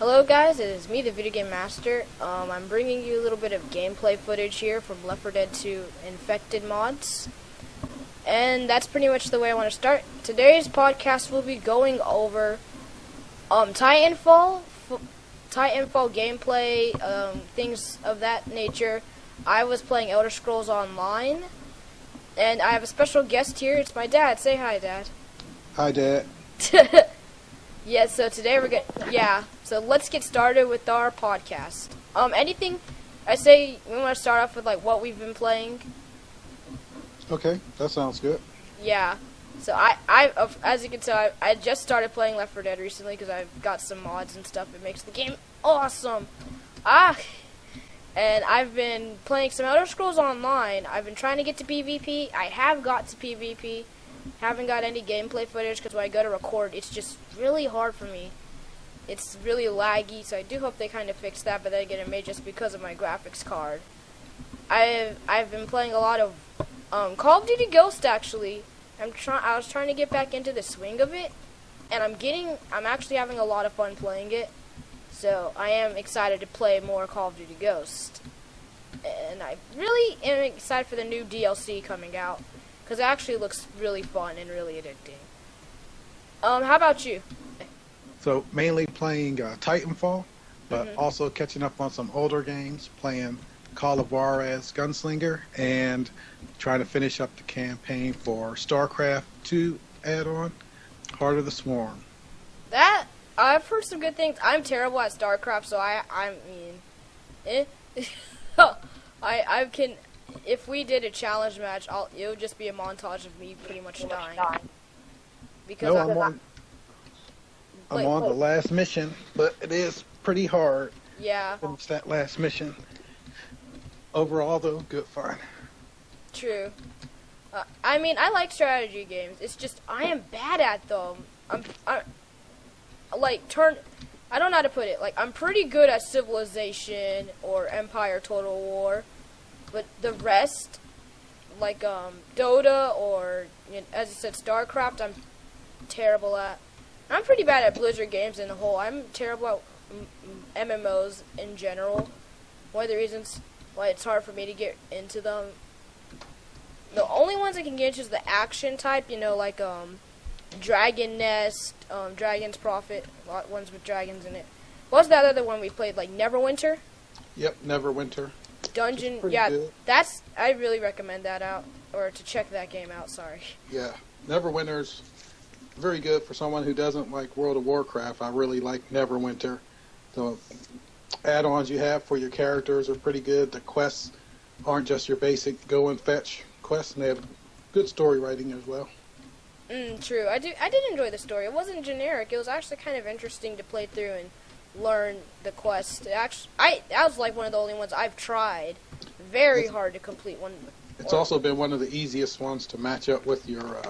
Hello guys, it is me, the Video Game Master. I'm bringing you a little bit of gameplay footage here from lfd2 Infected mods. And that's pretty much the way I want to start. Today's podcast will be going over Titanfall gameplay, things of that nature. I was playing Elder Scrolls Online, and I have a special guest here. It's my dad. Say hi, Dad. Hi, Dad. Yeah, so today so let's get started with our podcast. Anything, I say we want to start off with, like, what we've been playing. Okay, that sounds good. Yeah, so as you can tell, I just started playing Left 4 Dead recently because I've got some mods and stuff. It makes the game awesome. And I've been playing some Elder Scrolls Online. I've been trying to get to PvP. I have got to PvP. Haven't got any gameplay footage because when I go to record, it's just really hard for me. It's really laggy, so I do hope they kind of fix that, but then again, it may just because of my graphics card. I've been playing a lot of Call of Duty Ghost, actually. I was trying to get back into the swing of it, and I'm actually having a lot of fun playing it. So I am excited to play more Call of Duty Ghost. And I really am excited for the new DLC coming out, because it actually looks really fun and really addicting. How about you? So, mainly playing Titanfall, but also catching up on some older games, playing Call of Juarez Gunslinger, and trying to finish up the campaign for StarCraft 2 add-on, Heart of the Swarm. That, I've heard some good things. I'm terrible at StarCraft, so I mean, I can, if we did a challenge match, it would just be a montage of me pretty much dying. Because no, I'm on the last mission, but it is pretty hard. Yeah. Finish that last mission. Overall, though, good fun. True. I mean, I like strategy games. It's just I am bad at them. I don't know how to put it. Like, I'm pretty good at Civilization or Empire Total War, but the rest, like Dota or, as you said, StarCraft, I'm terrible at. I'm pretty bad at Blizzard games in the whole. I'm terrible at MMOs in general. One of the reasons why it's hard for me to get into them. The only ones I can get into is the action type, like Dragon Nest, Dragon's Prophet, ones with dragons in it. What's that other one we played, like Neverwinter? Yep, Neverwinter. Dungeon, yeah, good. I really recommend that out, or to check that game out, sorry. Yeah, Neverwinter's very good for someone who doesn't like World of Warcraft. I really like Neverwinter. The add-ons you have for your characters are pretty good. The quests aren't just your basic go and fetch quests, and they have good story writing as well. True. I did enjoy the story. It wasn't generic. It was actually kind of interesting to play through and learn the quest. That was like one of the only ones I've tried. Very hard to complete one. It's also been one of the easiest ones to match up with your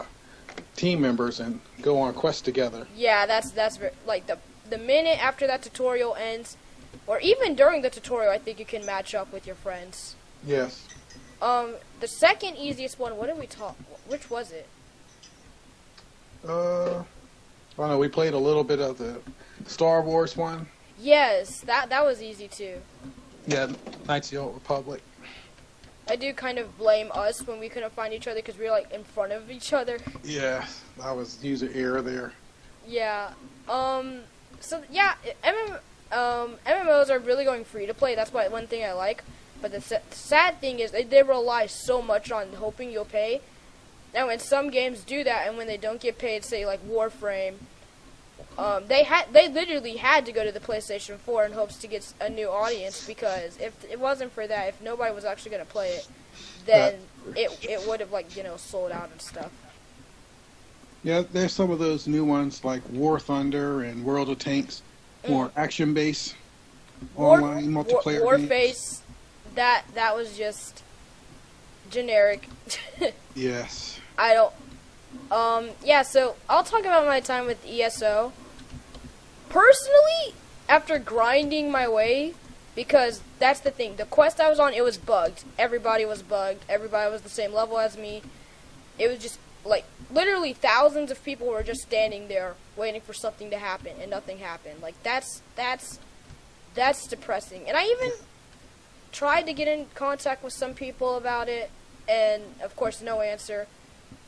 team members and go on quests together. Yeah, that's like the minute after that tutorial ends, or even during the tutorial, I think you can match up with your friends. Yes. The second easiest one, what did we talk? Which was it? I don't know. We played a little bit of the Star Wars one. Yes, that was easy too. Yeah, Knights of the Old Republic. I do kind of blame us when we couldn't find each other because we were like in front of each other. Yeah, that was user error there. Yeah. So yeah, MMOs are really going free to play. That's one thing I like. But the sad thing is they rely so much on hoping you'll pay. Now, when some games do that, and when they don't get paid, say like Warframe, they literally had to go to the PlayStation 4 in hopes to get a new audience, because if it wasn't for that, if nobody was actually going to play it, then it would have sold out and stuff. Yeah, there's some of those new ones like War Thunder and World of Tanks, more action-based online multiplayer Warface, that was just generic. Yes. I don't. Yeah, so I'll talk about my time with ESO. Personally, after grinding my way, because that's the thing, the quest I was on, it was bugged. Everybody was bugged. Everybody was the same level as me. It was just, like, literally thousands of people were just standing there waiting for something to happen and nothing happened. Like that's depressing. And I even tried to get in contact with some people about it, and of course no answer.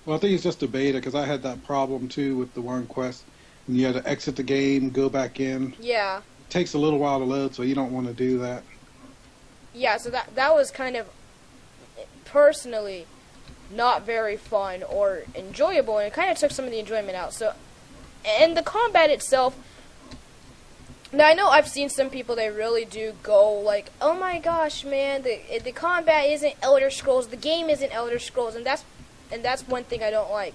Well, I think it's just a beta, because I had that problem too with the one quest. And you had to exit the game, go back in. Yeah. It takes a little while to load, so you don't want to do that. Yeah, so that was kind of, personally, not very fun or enjoyable, and it kind of took some of the enjoyment out. So, and the combat itself, now I know I've seen some people, they really do go like, oh my gosh, man, the combat isn't Elder Scrolls, the game isn't Elder Scrolls, and that's one thing I don't like.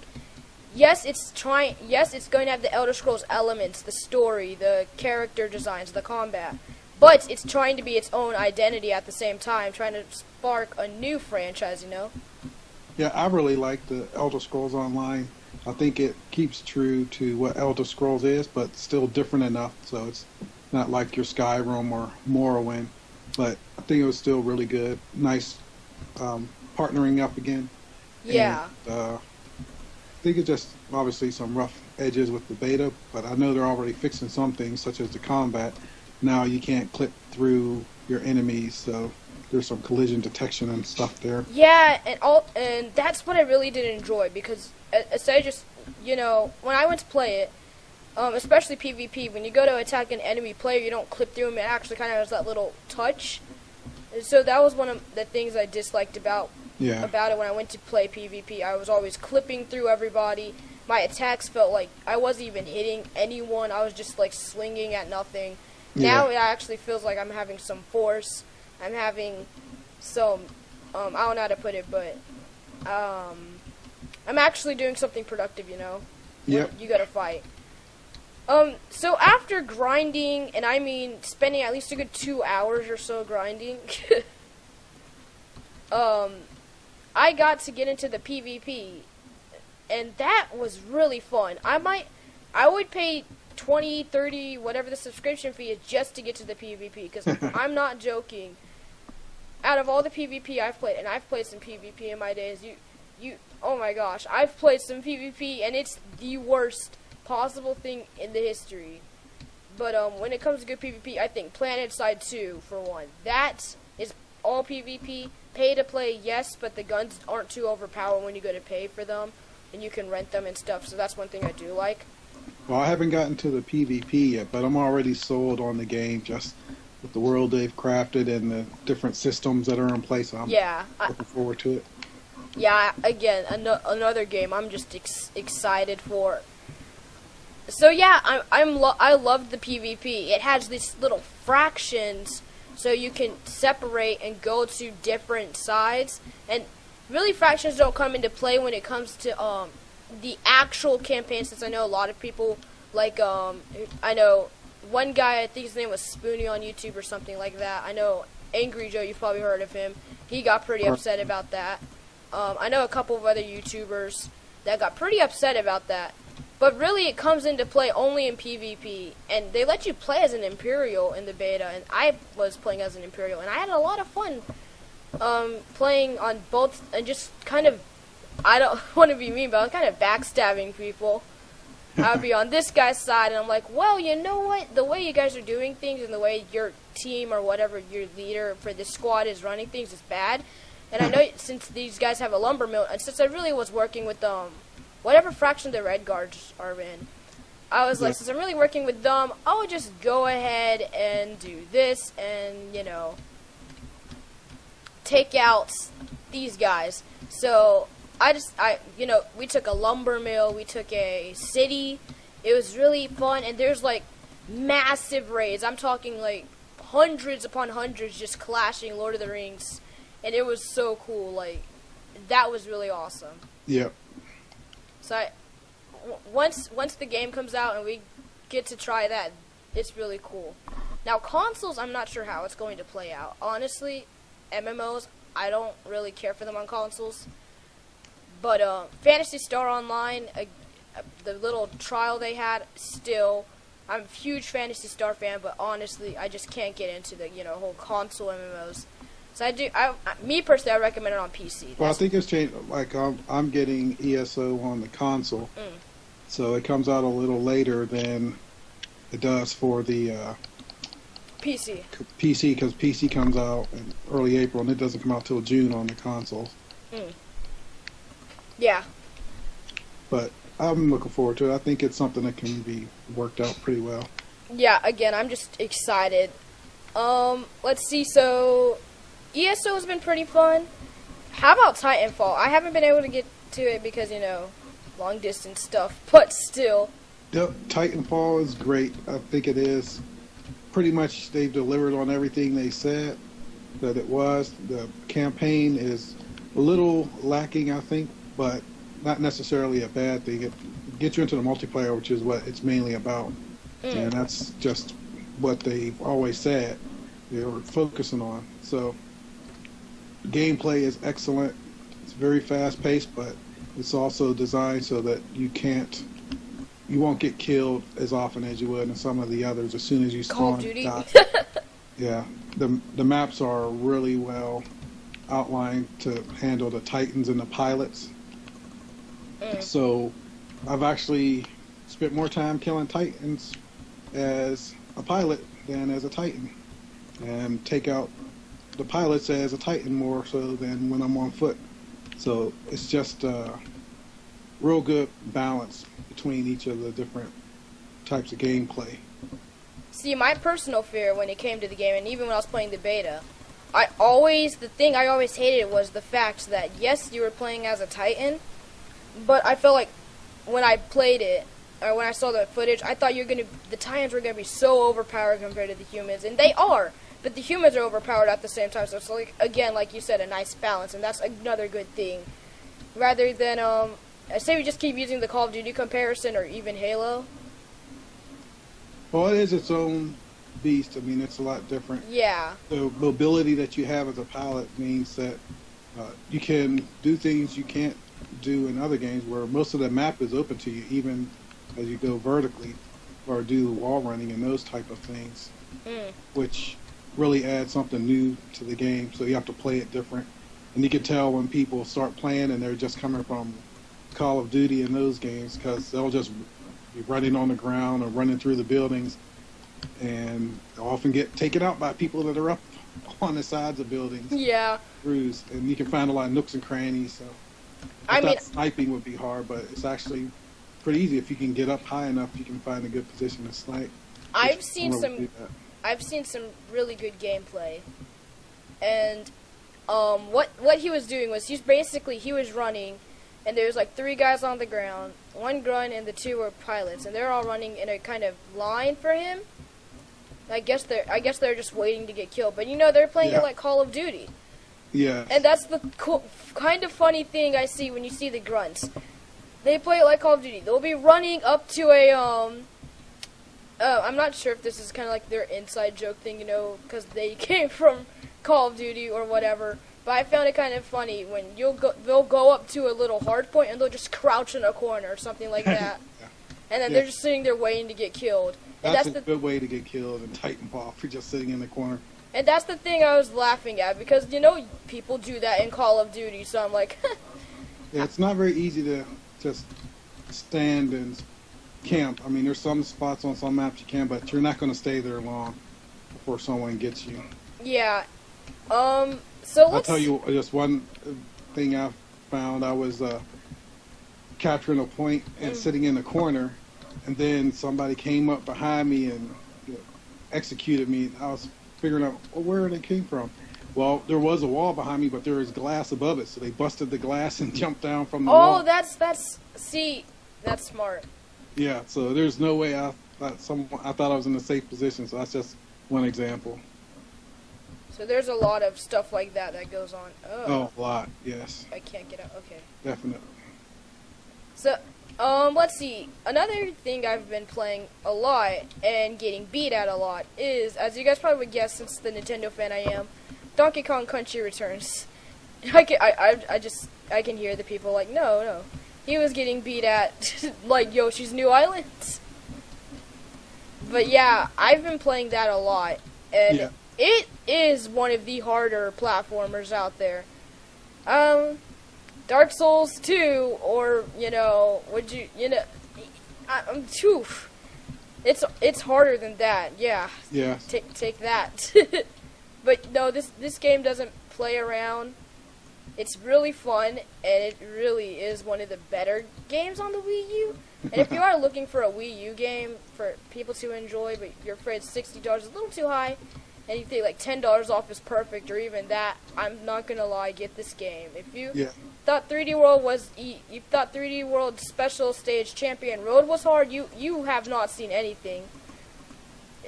Yes, it's going to have the Elder Scrolls elements, the story, the character designs, the combat, but it's trying to be its own identity at the same time, trying to spark a new franchise, you know? Yeah, I really like the Elder Scrolls Online. I think it keeps true to what Elder Scrolls is, but still different enough, so it's not like your Skyrim or Morrowind. But I think it was still really good. Nice partnering up again. Yeah. And, I think it's just obviously some rough edges with the beta, but I know they're already fixing some things, such as the combat. Now you can't clip through your enemies, so there's some collision detection and stuff there. Yeah, and that's what I really did enjoy, because instead of just, you know, when I went to play it, especially PvP, when you go to attack an enemy player, you don't clip through them. It actually kind of has that little touch. And so that was one of the things I disliked about it when I went to play PvP. I was always clipping through everybody. My attacks felt like I wasn't even hitting anyone. I was just like swinging at nothing. Yeah. Now it actually feels like I'm having some force. I'm having some, I don't know how to put it, but I'm actually doing something productive, you know? Yep. You gotta fight. So after grinding, and I mean spending at least a good 2 hours or so grinding, I got to get into the PvP, and that was really fun. I would pay 20, 30, whatever the subscription fee is, just to get to the PvP, because I'm not joking. Out of all the PvP I've played, and I've played some PvP in my days, oh my gosh, I've played some PvP, and it's the worst possible thing in the history. But when it comes to good PvP, I think PlanetSide 2, for one, that is all PvP. Pay to play, yes, but the guns aren't too overpowered when you go to pay for them, and you can rent them and stuff, so that's one thing I do like. Well, I haven't gotten to the PvP yet, but I'm already sold on the game, just with the world they've crafted and the different systems that are in place. I'm looking forward to it. Yeah, again, another game I'm just excited for. So yeah, I love the PvP. It has these little fractions, so you can separate and go to different sides. And really, fractions don't come into play when it comes to the actual campaign, since I know a lot of people, like, I know one guy, I think his name was Spoonie on YouTube or something like that. I know Angry Joe, you've probably heard of him. He got pretty upset about that. I know a couple of other YouTubers that got pretty upset about that. But really, it comes into play only in PvP, and they let you play as an Imperial in the beta, and I was playing as an Imperial, and I had a lot of fun playing on both, and just kind of, I don't want to be mean, but I was kind of backstabbing people. I would be on this guy's side, and I'm like, well, you know what? The way you guys are doing things, and the way your team or whatever your leader for this squad is running things is bad. And I know since these guys have a lumber mill, and since I really was working with whatever fraction the Red Guards are in, I was like, since I'm really working with them, I'll just go ahead and do this and, you know, take out these guys. So you know, we took a lumber mill, we took a city. It was really fun, and there's like massive raids. I'm talking like hundreds upon hundreds just clashing Lord of the Rings, and it was so cool. Like, that was really awesome. Yep. So once the game comes out and we get to try that, it's really cool. Now consoles, I'm not sure how it's going to play out. Honestly, MMOs, I don't really care for them on consoles. But Phantasy Star Online, the little trial they had, still, I'm a huge Phantasy Star fan, but honestly, I just can't get into the, you know, whole console MMOs. So me personally, I recommend it on PC. Well, I think it's changed. Like, I'm getting ESO on the console, So it comes out a little later than it does for the PC. PC, because PC comes out in early April and it doesn't come out till June on the consoles. Yeah. But I'm looking forward to it. I think it's something that can be worked out pretty well. Yeah, again, I'm just excited. Let's see, so ESO has been pretty fun. How about Titanfall? I haven't been able to get to it because, long distance stuff, but still. Yep, Titanfall is great. I think it is. Pretty much they've delivered on everything they said that it was. The campaign is a little lacking, I think, but not necessarily a bad thing. It gets you into the multiplayer, which is what it's mainly about. And that's just what they've always said they were focusing on. So gameplay is excellent. It's very fast paced, but it's also designed so that you won't get killed as often as you would in some of the others as soon as you spawn. Call of Duty. Yeah, the maps are really well outlined to handle the Titans and the pilots. So I've actually spent more time killing Titans as a pilot than as a Titan, and take out the pilots as a Titan more so than when I'm on foot. So it's just a real good balance between each of the different types of gameplay. See, my personal fear when it came to the game, and even when I was playing the beta, the thing I always hated was the fact that, yes, you were playing as a Titan, but I felt like when I played it, or when I saw the footage, I thought the Titans were gonna be so overpowered compared to the humans, and they are, but the humans are overpowered at the same time, so it's like, again, like you said, a nice balance, and that's another good thing. Rather than, I say we just keep using the Call of Duty comparison, or even Halo. Well, it is its own beast. I mean, it's a lot different. Yeah. The mobility that you have as a pilot means that you can do things you can't do in other games, where most of the map is open to you, even as you go vertically or do wall running and those type of things, which really adds something new to the game. So you have to play it different, and you can tell when people start playing and they're just coming from Call of Duty and those games, because they'll just be running on the ground or running through the buildings, and they'll often get taken out by people that are up on the sides of buildings. Yeah. And you can find a lot of nooks and crannies. So sniping would be hard, but it's actually pretty easy. If you can get up high enough, you can find a good position to snipe. I've seen some really good gameplay, and what he was doing was he was running, and there was like 3 guys on the ground, 1 grunt, and the 2 were pilots, and they're all running in a kind of line for him. I guess they're just waiting to get killed, but they're playing it like Call of Duty. Yeah. And that's the kind of funny thing I see when you see the grunts. They play it like Call of Duty. They'll be running up to a I'm not sure if this is kind of like their inside joke thing, because they came from Call of Duty or whatever. But I found it kind of funny when they'll go up to a little hard point and they'll just crouch in a corner or something like that. Yeah. And then they're just sitting there waiting to get killed. And that's a good way to get killed in Titanfall, if you're just sitting in the corner. And that's the thing I was laughing at, because, people do that in Call of Duty, so I'm like... Yeah, it's not very easy to just stand and camp. I mean, there's some spots on some maps you can, but you're not going to stay there long before someone gets you. Yeah. So I'll tell you just one thing I found. I was capturing a point and sitting in the corner, and then somebody came up behind me and executed me. I was figuring out where they came from. Well, there was a wall behind me, but there was glass above it, so they busted the glass and jumped down from the wall. Oh, that's smart. Yeah, so there's no way I thought I was in a safe position, so that's just one example. So there's a lot of stuff like that goes on. Oh, a lot, yes. I can't get out. Okay. Definitely. So, let's see. Another thing I've been playing a lot and getting beat at a lot is, as you guys probably would guess, since the Nintendo fan I am, Donkey Kong Country Returns. I can hear the people like, no. He was getting beat at like Yoshi's New Island. But yeah, I've been playing that a lot, and it is one of the harder platformers out there. Dark Souls 2, or I'm too. It's harder than that. Yeah. Yeah. Take that. But no, this game doesn't play around. It's really fun, and it really is one of the better games on the Wii U. And if you are looking for a Wii U game for people to enjoy, but you're afraid $60 is a little too high, and you think like $10 off is perfect, or even that, I'm not gonna lie, get this game. If you thought 3D World you thought 3D World Special Stage Champion Road was hard, you have not seen anything.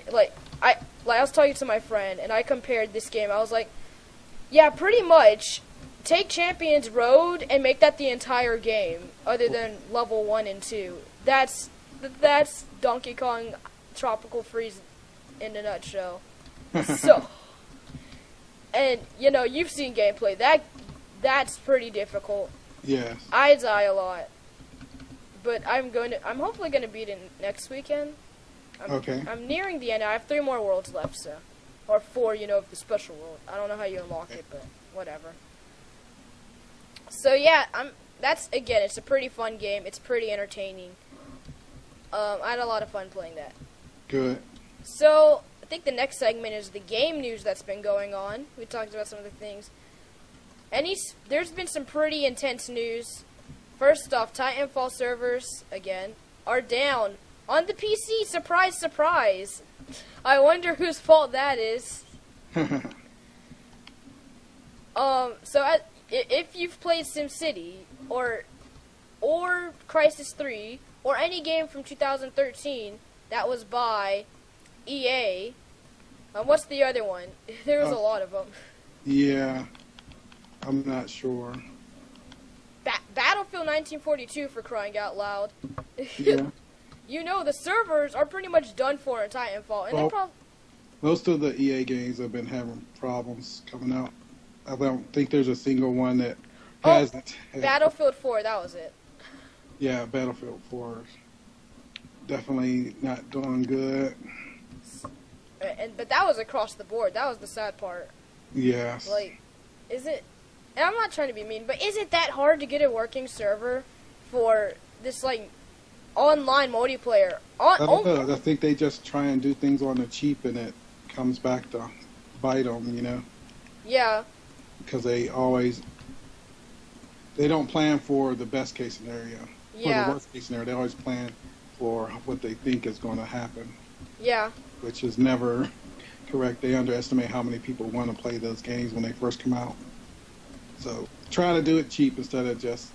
Like I was talking to my friend, and I compared this game. I was like, yeah, pretty much. Take Champions Road and make that the entire game, other than level 1 and 2. That's Donkey Kong Tropical Freeze in a nutshell. So, and you know, you've seen gameplay. That's pretty difficult. Yes. I die a lot, but I'm hopefully gonna beat it next weekend. Okay. I'm nearing the end. I have 3 more worlds left, so, or 4, you know, of the special world. I don't know how you unlock it, but whatever. So yeah, it's a pretty fun game. It's pretty entertaining. I had a lot of fun playing that. Good. So I think the next segment is the game news that's been going on. We talked about some of the things. There's been some pretty intense news. First off, Titanfall servers again are down on the PC. Surprise, surprise. I wonder whose fault that is. If you've played SimCity or Crysis 3 or any game from 2013 that was by EA, what's the other one? There was a lot of them. Yeah, I'm not sure. Battlefield 1942, for crying out loud. Yeah. You know, the servers are pretty much done for in Titanfall, and most of the EA games have been having problems coming out. I don't think there's a single one that hasn't. Battlefield 4, that was it. Yeah, Battlefield 4 is definitely not doing good. But that was across the board. That was the sad part. Yes. Like, is it... And I'm not trying to be mean, but is it that hard to get a working server for this, like, online multiplayer? I don't know. I think they just try and do things on the cheap, and it comes back to bite them, you know? Yeah. Because they don't plan for the best case scenario. Yeah. For the worst case scenario, they always plan for what they think is going to happen. Yeah. Which is never correct. They underestimate how many people want to play those games when they first come out. So try to do it cheap instead of just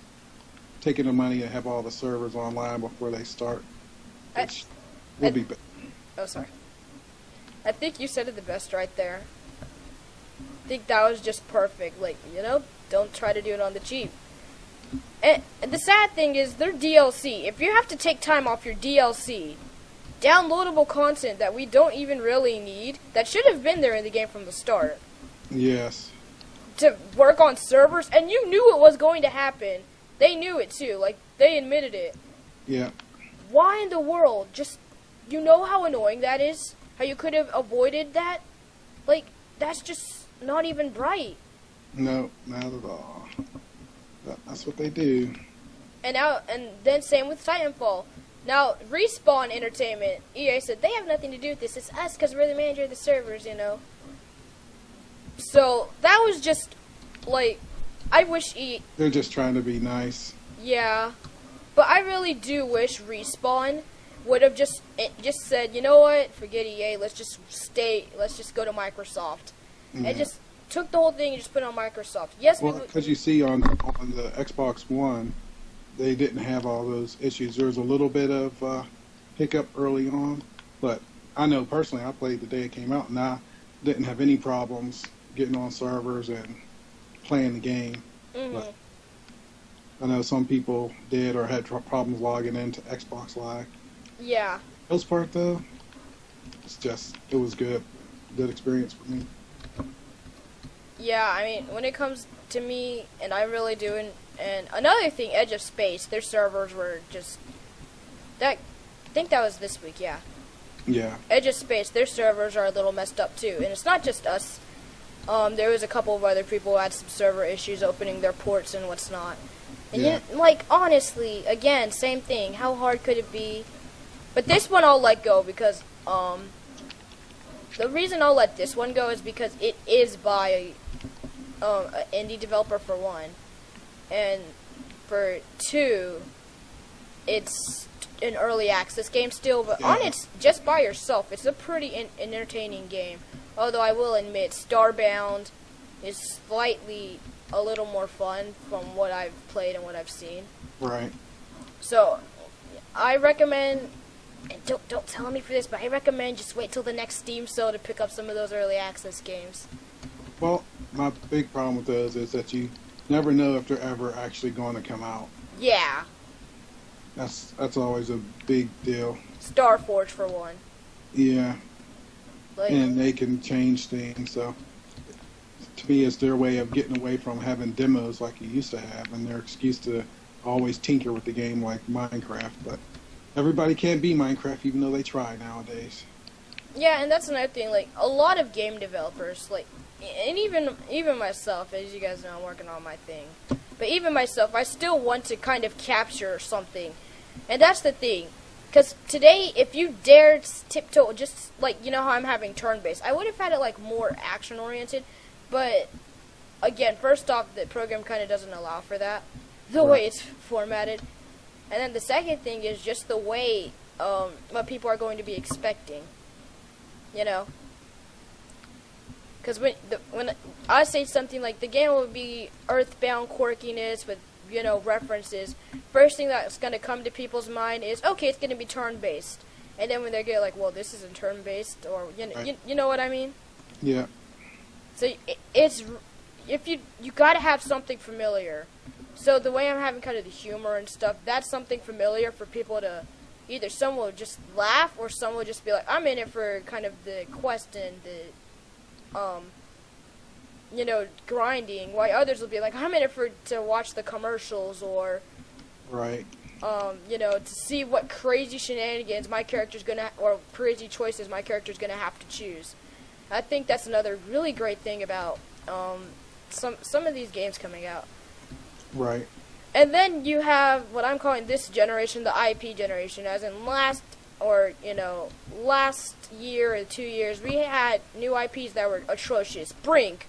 taking the money and have all the servers online before they start. Which would be better. Oh, sorry. I think you said it the best right there. I think that was just perfect. Like, you know, don't try to do it on the cheap. And the sad thing is, their DLC. If you have to take time off your DLC, downloadable content that we don't even really need, that should have been there in the game from the start. Yes. To work on servers, and you knew it was going to happen. They knew it too. Like, they admitted it. Yeah. Why in the world? Just, you know how annoying that is? How you could have avoided that? Like, that's just not even bright. No, not at all. That's what they do. And then same with Titanfall. Now, Respawn Entertainment, EA said they have nothing to do with this. It's us because we're the manager of the servers, you know. So that was just like, I wish They're just trying to be nice. Yeah, but I really do wish Respawn would have just said, you know what, forget EA, let's just go to Microsoft. And just took the whole thing and just put it on Microsoft. Yes, well, because you see on the Xbox One, they didn't have all those issues. There was a little bit of hiccup early on, but I know personally, I played the day it came out, and I didn't have any problems getting on servers and playing the game. But I know some people did or had problems logging into Xbox Live. Yeah. For the most part, though, it was good experience for me. Yeah, I mean, when it comes to me, and I really do, and another thing, Edge of Space, their servers were just, I think that was this week, yeah. Yeah. Edge of Space, their servers are a little messed up too, and it's not just us. There was a couple of other people who had some server issues opening their ports and what's not. And yeah. like, honestly, again, same thing, how hard could it be? But this one I'll let go because the reason I'll let this one go is because it is by an indie developer for one, and for two, it's an early access game still. But on its just by yourself, it's a pretty entertaining game. Although I will admit, Starbound is slightly a little more fun from what I've played and what I've seen. Right. So, I recommend, and don't tell me for this, but I recommend just wait till the next Steam sale to pick up some of those early access games. Well, my big problem with those is that you never know if they're ever actually going to come out. Yeah. That's always a big deal. Starforge for one. Yeah. Like, and they can change things, so to me it's their way of getting away from having demos like you used to have, and their excuse to always tinker with the game like Minecraft. But everybody can't be Minecraft even though they try nowadays. Yeah, and that's another thing, like a lot of game developers, like, and even myself, as you guys know, I'm working on my thing, but even myself, I still want to kind of capture something, and that's the thing. Because today, if you dared tiptoe, just like, you know how I'm having turn-based, I would have had it, like, more action-oriented. But, again, first off, the program kind of doesn't allow for that, the way it's formatted. And then the second thing is just the way what people are going to be expecting, you know. Because when I say something like, the game will be earthbound quirkiness with, you know, references, first thing that's going to come to people's mind is, okay, it's going to be turn-based. And then when they get like, well, this isn't turn-based, or, you know what I mean? Yeah. So it's, if you got to have something familiar. So the way I'm having kind of the humor and stuff, that's something familiar for people to, either someone will just laugh, or someone will just be like, I'm in it for kind of the quest and the, you know, grinding, while others will be like, I'm in it to watch the commercials, or, right, you know, to see what crazy shenanigans my character's gonna, or crazy choices my character's gonna have to choose. I think that's another really great thing about some of these games coming out. Right. And then you have what I'm calling this generation, the IP generation, as in last year or 2 years, we had new IPs that were atrocious. Brink.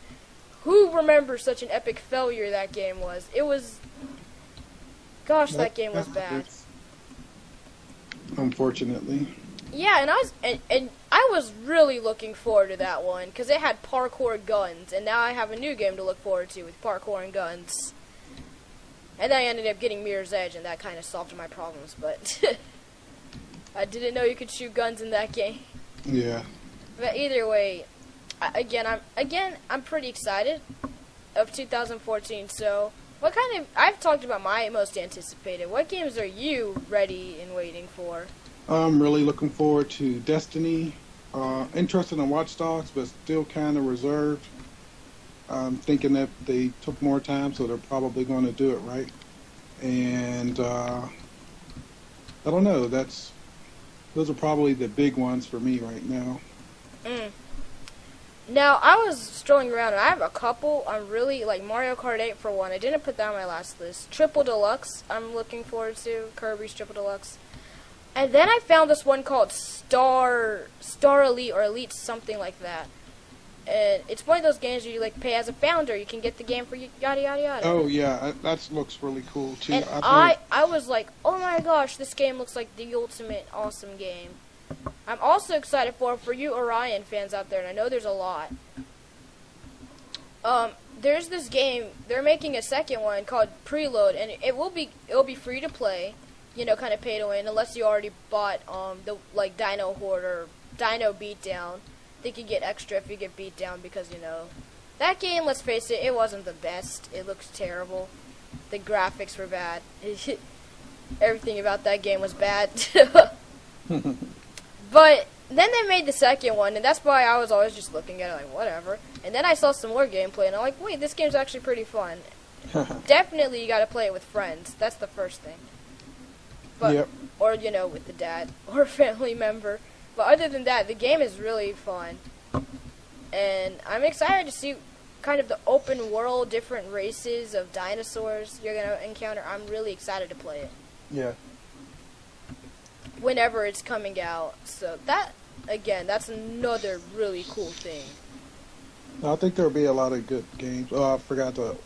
Who remembers such an epic failure that game was? It was... Gosh, that game was bad. Unfortunately. Yeah, and I was really looking forward to that one, because it had parkour guns, and now I have a new game to look forward to with parkour and guns. And then I ended up getting Mirror's Edge, and that kind of solved my problems, but... I didn't know you could shoot guns in that game. Yeah. But either way... I'm pretty excited of 2014, so what kind of, I've talked about my most anticipated. What games are you ready and waiting for? I'm really looking forward to Destiny, interested in Watch Dogs, but still kind of reserved. I'm thinking that they took more time, so they're probably going to do it right. And, I don't know, those are probably the big ones for me right now. Now, I was strolling around, and I have a couple. I'm really, like, Mario Kart 8 for one. I didn't put that on my last list. Triple Deluxe, I'm looking forward to. Kirby's Triple Deluxe. And then I found this one called Star Elite, or Elite something like that. And it's one of those games where you, like, pay as a founder. You can get the game for yada, yada, yada. Oh, yeah, that looks really cool, too. And I was like, oh my gosh, this game looks like the ultimate awesome game. I'm also excited for you Orion fans out there, and I know there's a lot. There's this game, they're making a second one called Preload, and it'll be free to play, you know, kind of pay to win, unless you already bought the like Dino Horde or Dino Beatdown. I think you get extra if you get beat down, because, you know, that game, let's face it, it wasn't the best. It looks terrible. The graphics were bad. Everything about that game was bad. But then they made the second one, and that's why I was always just looking at it like, whatever. And then I saw some more gameplay, and I'm like, wait, this game's actually pretty fun. Definitely you gotta play it with friends. That's the first thing. But, yep. Or, you know, with the dad or a family member. But other than that, the game is really fun. And I'm excited to see kind of the open world, different races of dinosaurs you're gonna encounter. I'm really excited to play it. Yeah. whenever it's coming out. So that, again, that's another really cool thing. I think there'll be a lot of good games. Oh, I forgot to.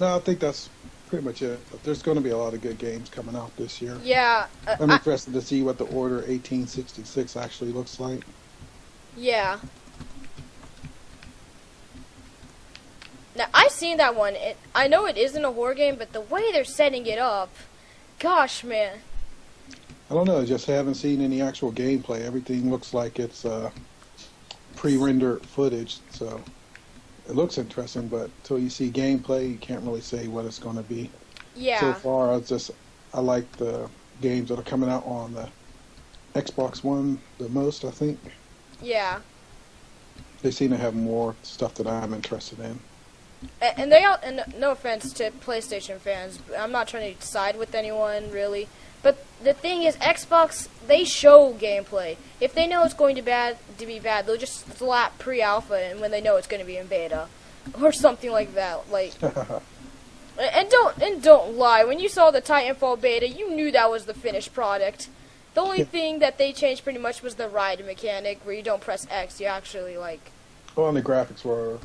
No, I think that's pretty much it. But there's going to be a lot of good games coming out this year. Yeah. I'm interested to see what the Order 1866 actually looks like. Yeah. Now, I've seen that one. I know it isn't a horror game, but the way they're setting it up, gosh, man. I don't know. I just haven't seen any actual gameplay. Everything looks like it's pre-rendered footage, so it looks interesting, but until you see gameplay, you can't really say what it's going to be. Yeah. So far, I like the games that are coming out on the Xbox One the most, I think. Yeah. They seem to have more stuff that I'm interested in. And they all, and no offense to PlayStation fans, I'm not trying to side with anyone, really. But the thing is, Xbox, they show gameplay. If they know it's going to be bad, they'll just slap pre-alpha and when they know it's going to be in beta. Or something like that. Like, and don't lie, when you saw the Titanfall beta, you knew that was the finished product. The only thing that they changed pretty much was the ride mechanic, where you don't press X, you actually, like... Well, and the graphics were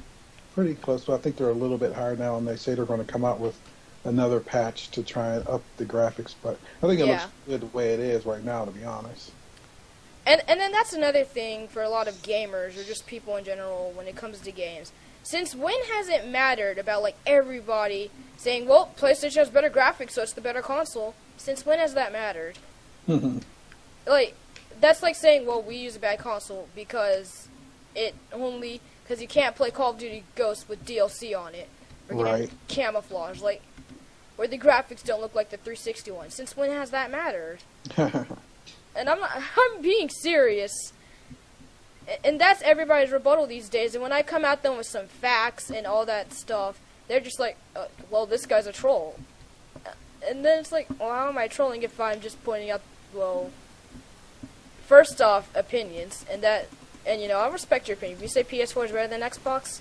pretty close, but I think they're a little bit higher now, and they say they're going to come out with another patch to try and up the graphics, but I think it looks good the way it is right now, to be honest. And then that's another thing for a lot of gamers, or just people in general, when it comes to games. Since when has it mattered about, like, everybody saying, well, PlayStation has better graphics, so it's the better console? Since when has that mattered? Like, that's like saying, well, we use a bad console because because you can't play Call of Duty Ghosts with DLC on it. Or right. Camouflage, like, or the graphics don't look like the 360 one. Since when has that mattered? And I'm being serious. And that's everybody's rebuttal these days. And when I come at them with some facts and all that stuff, they're just like, well, this guy's a troll. And then it's like, well, how am I trolling if I'm just pointing out, well, first off, opinions. And you know, I respect your opinion. If you say PS4 is better than Xbox,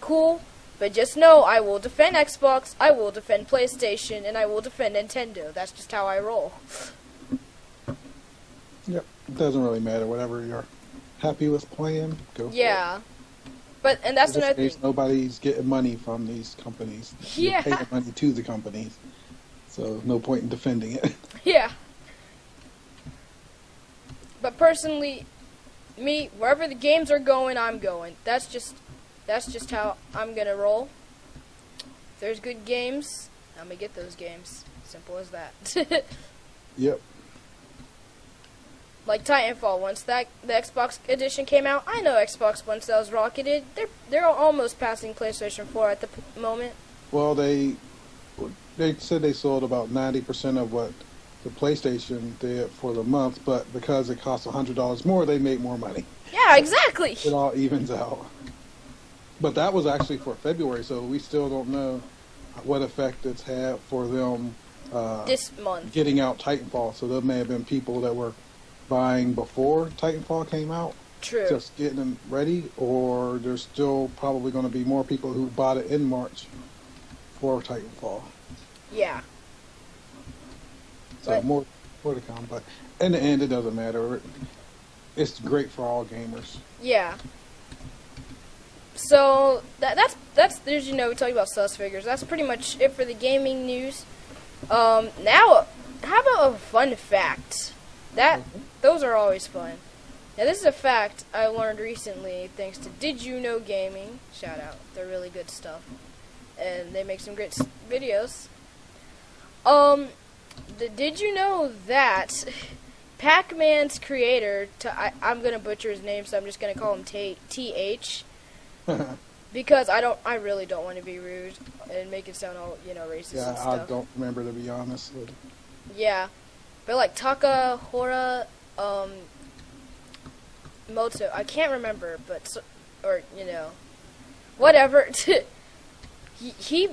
cool. But just know, I will defend Xbox, I will defend PlayStation, and I will defend Nintendo. That's just how I roll. Yep, it doesn't really matter. Whatever you're happy with playing, go for it. Yeah. And that's another thing. Nobody's getting money from these companies. Yeah. You pay the money to the companies. So no point in defending it. Yeah. But personally, me, wherever the games are going, I'm going. That's just how I'm gonna roll. If there's good games, I'm gonna get those games. Simple as that. Yep. Like Titanfall, once the Xbox edition came out, I know Xbox One sales rocketed. They're almost passing PlayStation 4 at the moment. Well, they said they sold about 90% of what the PlayStation did for the month, but because it cost $100 more, they made more money. Yeah, exactly. It all evens out. But that was actually for February, so we still don't know what effect it's had for them this month getting out Titanfall. So there may have been people that were buying before Titanfall came out, True. just getting them ready, or there's still probably going to be more people who bought it in March for Titanfall. Yeah. So more to come, but in the end, it doesn't matter. It's great for all gamers. Yeah. So that's there's, you know, we talked about sus figures. That's pretty much it for the gaming news. Now, how about a fun fact? Those are always fun. Now, this is a fact I learned recently thanks to Did You Know Gaming. Shout out. They're really good stuff. And they make some great videos. Did you know that Pac-Man's creator, I'm going to butcher his name, so I'm just going to call him TH. Because I really don't want to be rude and make it sound all, you know, racist and stuff. I don't remember, to be honest. Yeah. But like Takahora Moto, I can't remember, but or you know, whatever. he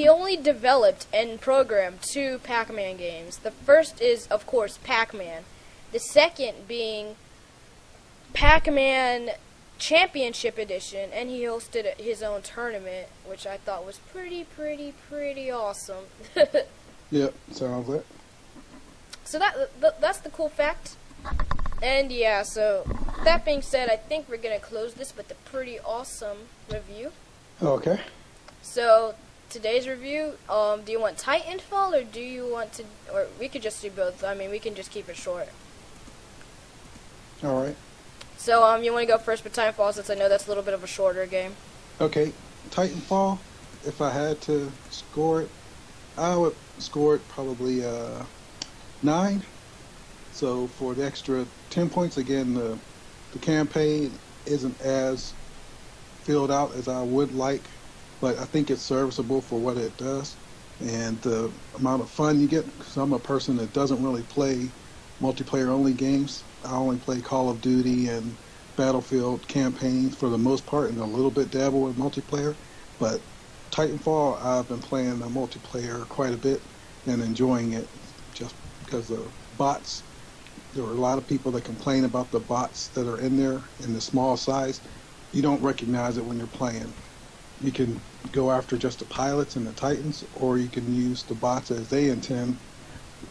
only developed and programmed 2 Pac-Man games. The first is, of course, Pac-Man. The second being Pac-Man Championship Edition, and he hosted his own tournament, which I thought was pretty awesome. Yep, sounds it. So that's the cool fact. And yeah, so that being said, I think we're gonna close this with a pretty awesome review. Okay. So today's review, do you want Titanfall or do you want to, or we could just do both. I mean, we can just keep it short. All right. So you want to go first with Titanfall since I know that's a little bit of a shorter game. Okay. Titanfall. If I had to score it, I would score it probably 9. So for the extra 10 points, again, the campaign isn't as filled out as I would like, but I think it's serviceable for what it does. And the amount of fun you get, because I'm a person that doesn't really play multiplayer-only games. I only play Call of Duty and Battlefield campaigns for the most part, and a little bit dabble with multiplayer. But Titanfall, I've been playing the multiplayer quite a bit and enjoying it just because of bots. There are a lot of people that complain about the bots that are in there in the small size. You don't recognize it when you're playing. You can go after just the pilots and the Titans, or you can use the bots as they intend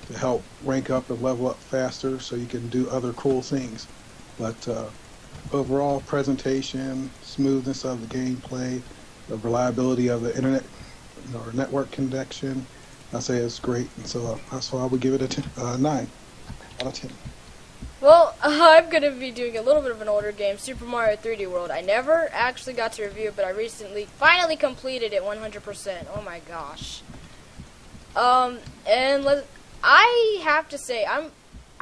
to help rank up and level up faster so you can do other cool things. But overall presentation, smoothness of the gameplay, the reliability of the internet or network connection, I say it's great. And so that's why I would give it a 9 out of 10. Well, I'm going to be doing a little bit of an older game, Super Mario 3D World. I never actually got to review it, but I recently finally completed it 100%. Oh my gosh. I have to say, I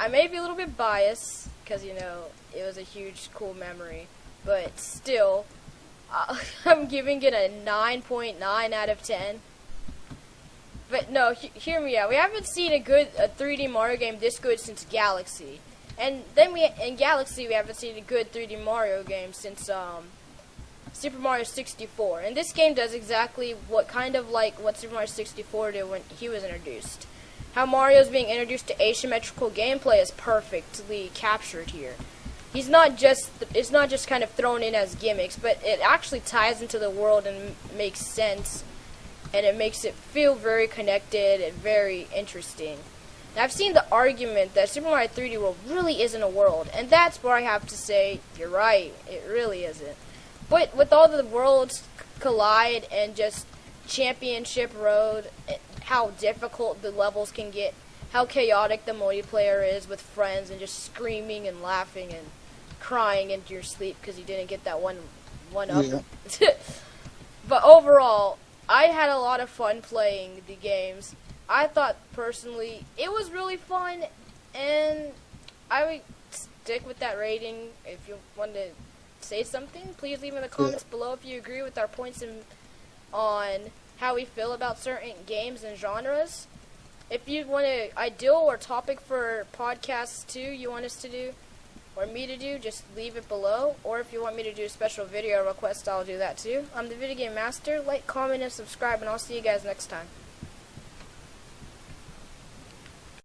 may be a little bit biased, because, you know, it was a huge, cool memory. But still, I'm giving it a 9.9 out of 10. But no, hear me out. We haven't seen a 3D Mario game this good since Galaxy. And then in Galaxy, we haven't seen a good 3D Mario game since Super Mario 64. And this game does exactly what Super Mario 64 did when he was introduced. How Mario's being introduced to asymmetrical gameplay is perfectly captured here. It's not just kind of thrown in as gimmicks, but it actually ties into the world and makes sense, and it makes it feel very connected and very interesting. Now, I've seen the argument that Super Mario 3D World really isn't a world, and that's where I have to say, you're right, it really isn't. But with all the worlds collide and just Championship Road, how difficult the levels can get, how chaotic the multiplayer is with friends and just screaming and laughing and crying into your sleep because you didn't get that one up. Yeah. But overall, I had a lot of fun playing the games. I thought, personally, it was really fun, and I would stick with that rating. If you want to say something, please leave in the comments below if you agree with our points on how we feel about certain games and genres. If you want an ideal or topic for podcasts, too, you want us to do, or me to do, just leave it below. Or if you want me to do a special video request, I'll do that, too. I'm the Video Game Master. Like, comment, and subscribe, and I'll see you guys next time.